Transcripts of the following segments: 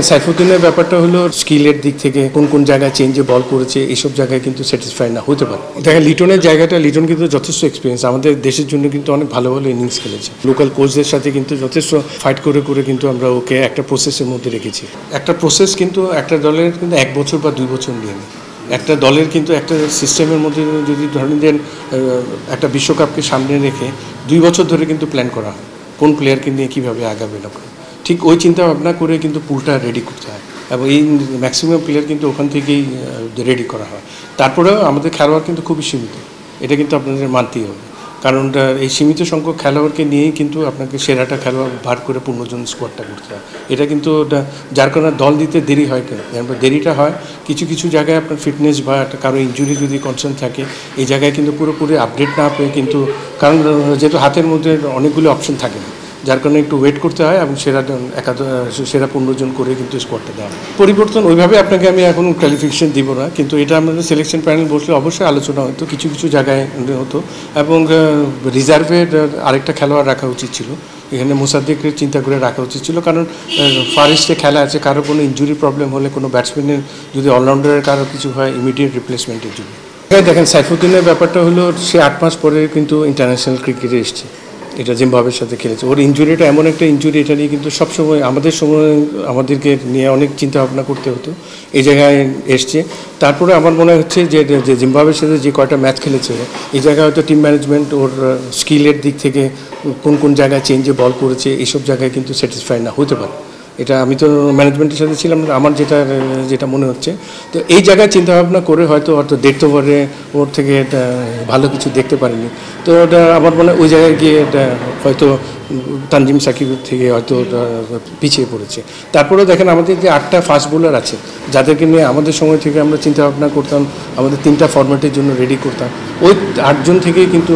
সাইফুদ্দিনের ব্যাপারটা হলো স্কিলের দিক থেকে কোন কোন জায়গায় চেঞ্জে বল করেছে এইসব জায়গায় কিন্তু স্যাটিসফাই না হতে পারে। দেখা লিটনের জায়গাটা, লিটন কিন্তু যথেষ্ট এক্সপিরিয়েন্স, আমাদের দেশের জন্য কিন্তু অনেক ভালো ভালো ইনিংস খেলেছে। লোকাল কোচদের সাথে কিন্তু যথেষ্ট ফাইট করে করে কিন্তু আমরা ওকে একটা প্রসেসের মধ্যে রেখেছি। একটা প্রসেস কিন্তু একটা দলের কিন্তু 1 বছর বা 2 বছর নিয়ে নেয়। একটা দলের কিন্তু একটা সিস্টেমের মধ্যে যদি ধরেন দেন একটা বিশ্বকাপকে সামনে রেখে 2 বছর ধরে কিন্তু প্ল্যান করা হয় কোন প্লেয়ারকে নিয়ে কীভাবে আগাবে না। ঠিক ওই চিন্তা ভাবনা করে কিন্তু পুলটা রেডি করতে হয় এবং এই ম্যাক্সিমাম প্লেয়ার কিন্তু ওখান থেকেই রেডি করা হয়। তারপরেও আমাদের খেলোয়াড় কিন্তু খুবই সীমিত, এটা কিন্তু আপনাদের মানতেই হবে, কারণ এই সীমিত সংখ্যক খেলোয়াড়কে নিয়েই কিন্তু আপনাকে সেরাটা খেলোয়াড় ভার করে পূর্ণজন স্কোয়াডটা করতে হয়। এটা কিন্তু যার কারণে দল দিতে দেরি হয় কেন, দেরিটা হয় কিছু কিছু জায়গায় আপনার ফিটনেস বা কারো ইনজুরি যদি কনসার্ন থাকে, এই জায়গায় কিন্তু পুরোপুরি আপডেট না পেয়ে কিন্তু, কারণ যেহেতু হাতের মধ্যে অনেকগুলো অপশন থাকে না, যার কারণে একটু ওয়েট করতে হয় এবং সেরা 15 জন করে কিন্তু স্কোয়াডটা দেওয়া হয়। পরিবর্তন ওইভাবে আপনাকে আমি এখন ক্যালিফিকেশন দিব না, কিন্তু এটা আমাদের সিলেকশন প্যানেল বসলে অবশ্যই আলোচনা হতো, কিছু কিছু জায়গায় হতো এবং রিজার্ভের আরেকটা খেলোয়াড় রাখা উচিত ছিল, এখানে মোসাদ্দেককে চিন্তা করে রাখা উচিত ছিল, কারণ ফার ইস্টে খেলা আছে, কারো কোনো ইনজুরি প্রবলেম হলে কোনো ব্যাটসম্যানের যদি অলরাউন্ডারের কারো কিছু হয় ইমিডিয়েট রিপ্লেসমেন্টের জন্য। দেখেন সাইফুদ্দিনের ব্যাপারটা হলো সে 8 মাস পরে কিন্তু ইন্টারন্যাশনাল ক্রিকেটে এসছে, এটা জিম্বাবুয়ের সাথে খেলেছে। ওর ইনজুরিটা এমন একটা ইনজুরি, এটা নিয়ে কিন্তু সবসময় আমাদেরকে নিয়ে অনেক চিন্তা ভাবনা করতে হতো। এই জায়গায় এসছে, তারপরে আমার মনে হচ্ছে যে জিম্বাবুয়ের সাথে যে কয়টা ম্যাচ খেলেছে, এই জায়গায় হয়তো টিম ম্যানেজমেন্ট ওর স্কিলের দিক থেকে কোন কোন জায়গায় চেঞ্জে বল করেছে এইসব জায়গায় কিন্তু স্যাটিসফাই না হতে পারে। এটা আমি তো ম্যানেজমেন্টের সাথে ছিলাম, আমার যেটা মনে হচ্ছে, তো এই জায়গায় চিন্তাভাবনা করে হয়তো 1.5 ওভারে ওর থেকে এটা ভালো কিছু দেখতে পারিনি। তো ওটা আমার মনে হয় ওই জায়গায় গিয়ে এটা হয়তো তানজিম সাকিবের থেকে হয়তো পিছিয়ে পড়েছে। তারপরেও দেখেন আমাদের যে 8টা ফাস্ট বোলার আছে, যাদেরকে নিয়ে আমাদের সময় থেকে আমরা চিন্তাভাবনা করতাম, আমাদের 3টা ফরম্যাটের জন্য রেডি করতাম, ওই 8 জন থেকেই কিন্তু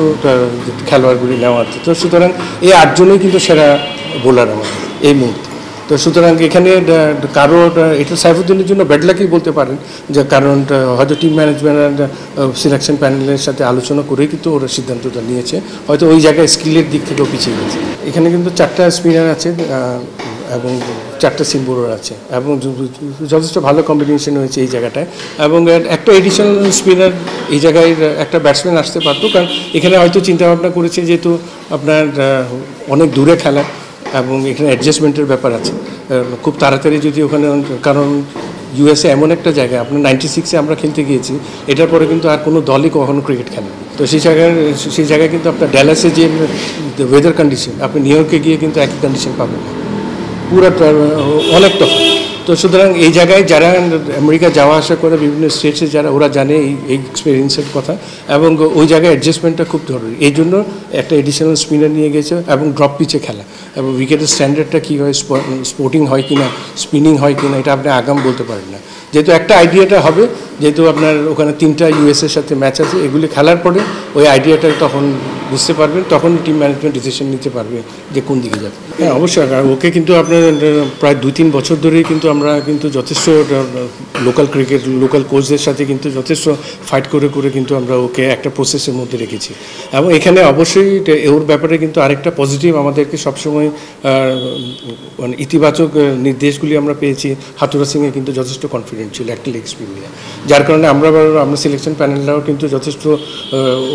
খেলোয়াড়গুলি নেওয়া হচ্ছে। তো সুতরাং এই 8 জনই কিন্তু সেরা বোলার আমাদের এই মুহূর্তে। তো সুতরাং এখানে কারো এটা সাইফুদ্দিনের জন্য ব্যাড লাকই বলতে পারেন, যে কারণ হয়তো টিম ম্যানেজমেন্ট সিলেকশন প্যানেলের সাথে আলোচনা করেই কিন্তু ওরা সিদ্ধান্তটা নিয়েছে, হয়তো ওই জায়গায় স্কিলের দিক থেকেও পিছিয়ে গেছে। এখানে কিন্তু 4টা স্পিনার আছে এবং 4টা সিম বোলার আছে এবং যথেষ্ট ভালো কম্বিনেশন হয়েছে এই জায়গাটায়, এবং একটা এডিশনাল স্পিনার এই জায়গায় একটা ব্যাটসম্যান আসতে পারতো, কারণ এখানে হয়তো চিন্তাভাবনা করেছে যেহেতু আপনার অনেক দূরে খেলা এবং এখানে অ্যাডজাস্টমেন্টের ব্যাপার আছে, খুব তাড়াতাড়ি যদি ওখানে, কারণ ইউএসএ এমন একটা জায়গা, আপনার 96-এ আমরা খেলতে গিয়েছি, এটার পরে কিন্তু আর কোনো দলই কখনো ক্রিকেট খেলেনি। তো সেই জায়গায় কিন্তু আপনার ড্যালাসে যে ওয়েদার কন্ডিশন, আপনি নিউ ইয়র্কে গিয়ে কিন্তু একই কন্ডিশন পাবেন না, পুরো অনেক তফাৎ। তো সুতরাং এই জায়গায় যারা আমেরিকা যাওয়া আসা করে বিভিন্ন স্টেটসে যারা, ওরা জানে এই এক্সপিরিয়েন্সের কথা, এবং ওই জায়গায় অ্যাডজাস্টমেন্টটা খুব জরুরি। এই জন্য একটা এডিশনাল স্পিনার নিয়ে গেছে এবং ড্রপ পিচে খেলা, এবং উইকেটের স্ট্যান্ডার্ডটা কী হয়, স্পোর্টিং হয় কি না, স্পিনিং হয় কি না, এটা আপনি আগাম বলতে পারেন না। যেহেতু একটা আইডিয়াটা হবে, যেহেতু আপনার ওখানে 3টা ইউএসএর সাথে ম্যাচ আছে, এগুলি খেলার পরে ওই আইডিয়াটা তখন বুঝতে পারবেন, তখন টিম ম্যানেজমেন্ট ডিসিশন নিতে পারবে যে কোন দিকে যাবে। হ্যাঁ অবশ্যই, ওকে কিন্তু আপনার প্রায় 2-3 বছর ধরেই কিন্তু আমরা কিন্তু যথেষ্ট লোকাল কোচদের সাথে কিন্তু যথেষ্ট ফাইট করে করে কিন্তু আমরা ওকে একটা প্রসেসের মধ্যে রেখেছি, এবং এখানে অবশ্যই ওর ব্যাপারে কিন্তু আরেকটা পজিটিভ আমাদেরকে সবসময় মানে ইতিবাচক নির্দেশগুলি আমরা পেয়েছি। হাতুরা সিংয়ে কিন্তু যথেষ্ট কনফিডেন্ট ছিল একটা লেগ স্পিন নিয়ে, যার কারণে আমরা সিলেকশন প্যানেলরাও কিন্তু যথেষ্ট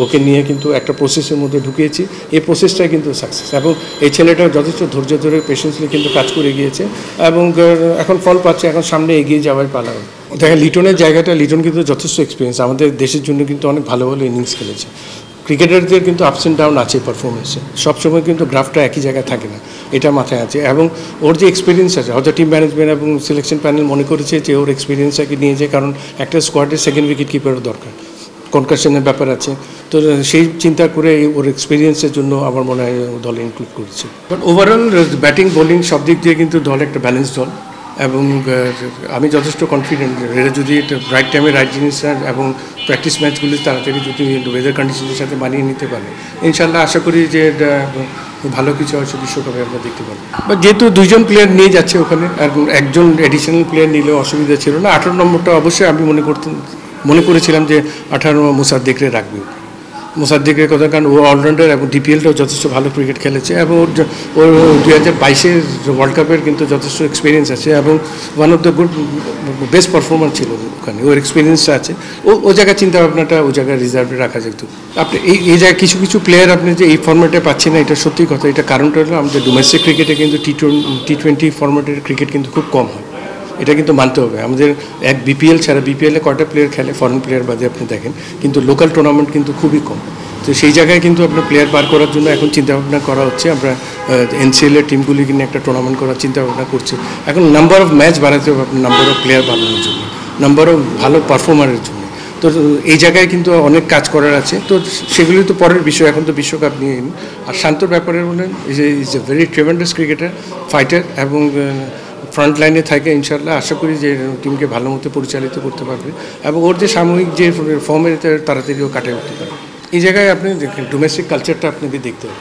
ওকে নিয়ে কিন্তু একটা প্রসেসের মধ্যে ঢুকিয়েছি। এই প্রসেসটাই কিন্তু সাকসেস, এবং এই ছেলেটা যথেষ্ট ধৈর্য ধরে পেশেন্সলি কিন্তু কাজ করে গিয়েছে এবং এখন ফল পাচ্ছে, এখন সামনে এগিয়ে যাওয়ার পালা। দেখেন লিটনের জায়গাটা, লিটন কিন্তু যথেষ্ট এক্সপিরিয়েন্স, আমাদের দেশের জন্য কিন্তু অনেক ভালো ভালো ইনিংস খেলেছে। ক্রিকেটারদের কিন্তু আপস অ্যান্ড ডাউন আছে পারফরমেন্সে, সবসময় কিন্তু গ্রাফটা একই জায়গায় থাকে না, এটা মাথায় আছে, এবং ওর যে এক্সপিরিয়েন্স আছে, হয়তো টিম ম্যানেজমেন্ট এবং সিলেকশন প্যানেল মনে করেছে যে ওর এক্সপিরিয়েন্সটাকে নিয়ে যায়, কারণ একটা স্কোয়াডের সেকেন্ড উইকেট কিপারও দরকার, কনকাশনের ব্যাপার আছে, তো সেই চিন্তা করে ওর এক্সপিরিয়েন্সের জন্য আমার মনে হয় দলে ইনক্লুড করেছে। বাট ওভারঅল ব্যাটিং বোলিং সব দিক দিয়ে কিন্তু দল একটা ব্যালেন্স দল, এবং আমি যথেষ্ট কনফিডেন্ট এরা যদি রাইট টাইমে রাইট জিনিস এবং প্র্যাকটিস ম্যাচগুলি তাড়াতাড়ি যদি ওয়েদার কন্ডিশনের সাথে মানিয়ে নিতে পারে, ইনশাল্লাহ আশা করি যে ভালো কিছু হয়তো বিশ্বকাপে আমরা দেখতে পাবো। বা যেহেতু 2 জন প্লেয়ার নিয়ে যাচ্ছে ওখানে, আর একজন অ্যাডিশনাল প্লেয়ার নিলেও অসুবিধা ছিল না। 18 নম্বরটা অবশ্যই আমি মনে করেছিলাম যে 18 মোসাদ্দেকরে রাখবে, মোসাদ্দেকের কথা, কারণ ও অলরাউন্ডার এবং ডিপিএলটাও যথেষ্ট ভালো ক্রিকেট খেলেছে এবং ওর 2022-এর ওয়ার্ল্ড কাপের কিন্তু যথেষ্ট এক্সপিরিয়েন্স আছে এবং one of the good best performer ছিল ওখানে, ওর এক্সপিরিয়েন্সটা আছে। ও জায়গায় চিন্তাভাবনাটা ও জায়গায় রিজার্ভে রাখা যেত। আপনি এই জায়গায় কিছু কিছু প্লেয়ার আপনি যে এই ফর্ম্যাটে পাচ্ছেন না, এটা সত্যি কথা। এটা কারণটা হলো আমাদের ডোমেস্টিক ক্রিকেটে কিন্তু টি20 ফর্ম্যাটের ক্রিকেট কিন্তু খুব কম হয়, এটা কিন্তু মানতে হবে। আমাদের এক বিপিএল ছাড়া, বিপিএলে কয়টা প্লেয়ার খেলে ফরেন প্লেয়ার বাদে আপনি দেখেন, কিন্তু লোকাল টুর্নামেন্ট কিন্তু খুবই কম। তো সেই জায়গায় কিন্তু আপনার প্লেয়ার বার করার জন্য এখন চিন্তাভাবনা করা হচ্ছে। আমরা এনসিএলের টিমগুলি কিনে একটা টুর্নামেন্ট করার চিন্তাভাবনা করছি। এখন নাম্বার অফ ম্যাচ বাড়াতে হবে, নাম্বার অফ প্লেয়ার বাড়ানোর জন্য, নাম্বার অফ ভালো পারফর্মারের জন্য। তো এই জায়গায় কিন্তু অনেক কাজ করার আছে। তো সেগুলি তো পরের বিষয়, এখন তো বিশ্বকাপ নিয়ে। আর শান্তর ব্যাপারে বলেন, is a very tremendous cricketer, fighter এবং ফ্রন্ট লাইনে থাকে। ইনশাল্লাহ আশা করি যে টিমকে ভালো মতো পরিচালিত করতে পারবে এবং ওর যে সাময়িক যে ফর্মের তাড়াতাড়িও কাটিয়ে উঠতে পারবে। এই জায়গায় আপনি দেখেন ডোমেস্টিক কালচারটা আপনাকে দেখতে হবে।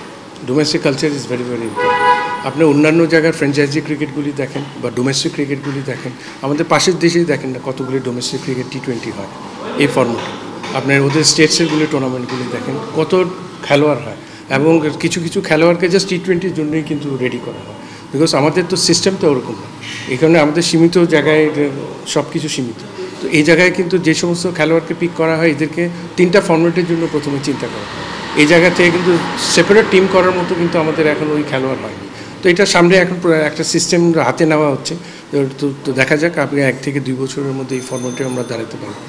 Domestic culture is very very important. আপনি অন্যান্য জায়গার ফ্র্যাঞ্চাইজি ক্রিকেটগুলি দেখেন বা ডোমেস্টিক ক্রিকেটগুলি দেখেন, আমাদের পাশের দেশেই দেখেন না কতগুলি ডোমেস্টিক ক্রিকেট টি20 হয় এই ফর্মেটে। আপনার ওদের স্টেটসেরগুলি টুর্নামেন্টগুলি দেখেন, কত খেলোয়াড় হয় এবং কিছু কিছু খেলোয়াড়কে জাস্ট টি20-র জন্যই কিন্তু রেডি করা হয়। বিকজ আমাদের তো সিস্টেমটা ওরকম না, এই কারণে আমাদের সীমিত জায়গায় সব কিছু সীমিত। তো এই জায়গায় কিন্তু যে সমস্ত খেলোয়াড়কে পিক করা হয়, এদেরকে 3টা ফর্মেটের জন্য প্রথমে চিন্তা করা হয়। এই জায়গা থেকে কিন্তু সেপারেট টিম করার মতো কিন্তু আমাদের এখন ওই খেলোয়াড় হয়নি। তো এটা সামনে এখন একটা সিস্টেম হাতে নেওয়া হচ্ছে। তো দেখা যাক, আপনি 1 থেকে 2 বছরের মধ্যে এই ফর্মেটে আমরা দাঁড়াতে পারবো।